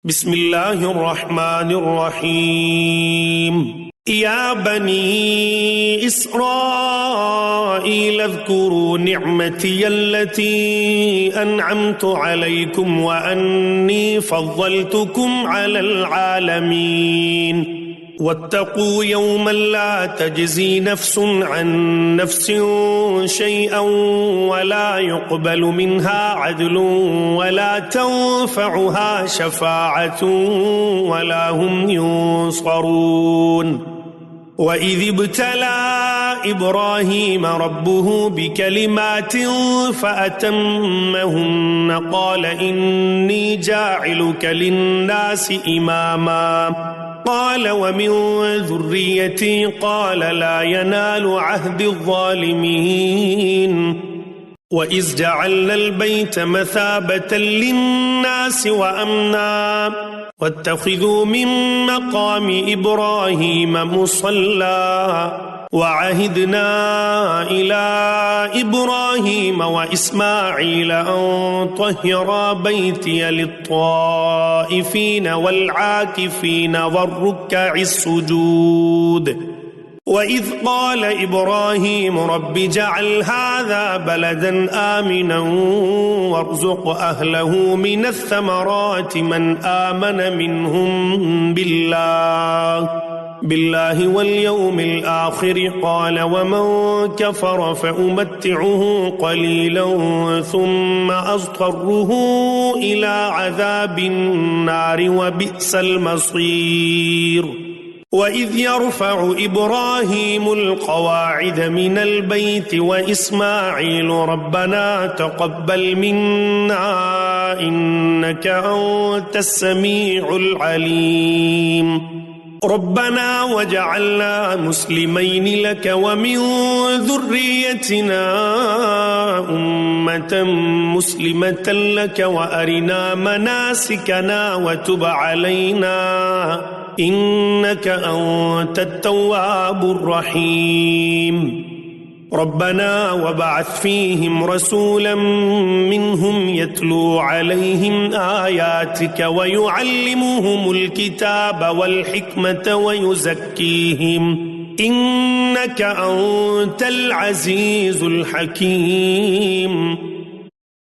बिस्मिल्लाहिर्रहमानिर्रहीम। या बनी इस्राईल अज़्कुरू निअमती अल्लती अनअमतु अलैकुम व अन्नी फ़ज़्ज़लतुकुम अलल आलमीन। वत्तक़ू यौमन ला तजज़ी नफ़्सुन अन नफ़्सिन शैअन वला युक़बलु मिन्हा अदलुन वला तंफ़अुहा शफ़ाअतुन वला हुम युंसरून। वइज़ इब्तला इब्राहीम रब्बुहु बिकलिमातिन फ़अतम्महुन्न क़ाल इन्नी जाइलुक लिन्नासि इमामा क़ाल वमिन ज़ुर्रिय्यती क़ाल ला यनालु अहदि ज़्ज़ालिमीन। वइज़ जअलनल बैत मसाबतन लिन्नासि व अम्ना वत्तख़िज़ू मिन मक़ामि इब्राहीम मुसल्ला वअहिदना इला इब्राहीम व इस्माईल अन तह्हिरा बैतिय लित्ताइफ़ीन वल्आकिफ़ीन वर्रुक्किस्सुजूद। वइज़ क़ाल इब्राहीम रब्बि जअल हाज़ा बलदन आमिना वर्ज़ुक़ अहलहु मिनस्समराति मन आमन मिन्हुम बिल्लाहि वल्यौमिल आखिर क़ाल वमन कफ़र फ़उमत्तिउहु क़लीलन सुम्मा अज़्तरुहु इला अज़ाबिन नारि व बि'सल मसीर। वइज़ यरफ़अु इब्राहीमुल क़वाइद मिनल बैति व इस्माईलु रब्बना तक़ब्बल मिन्ना इन्नका अंतस समीउल अलीम। रब्बना वजअलना मुस्लिमैन लक व मिन ज़ुर्रिय्यतिना उम्मतन मुस्लिमतन लक व अरिना मनासिकना व तुब अलैना इन्नका अंतत तव्वाबुर रहीम। रब्बना वबअथ फ़ीहिम रसूलन मिन्हुम यत्लू अलैहिम आयातिक व युअल्लिमुहुमुल किताब वल हिकमत व युज़क्कीहिम इन्नका अंतल अज़ीज़ुल हकीम।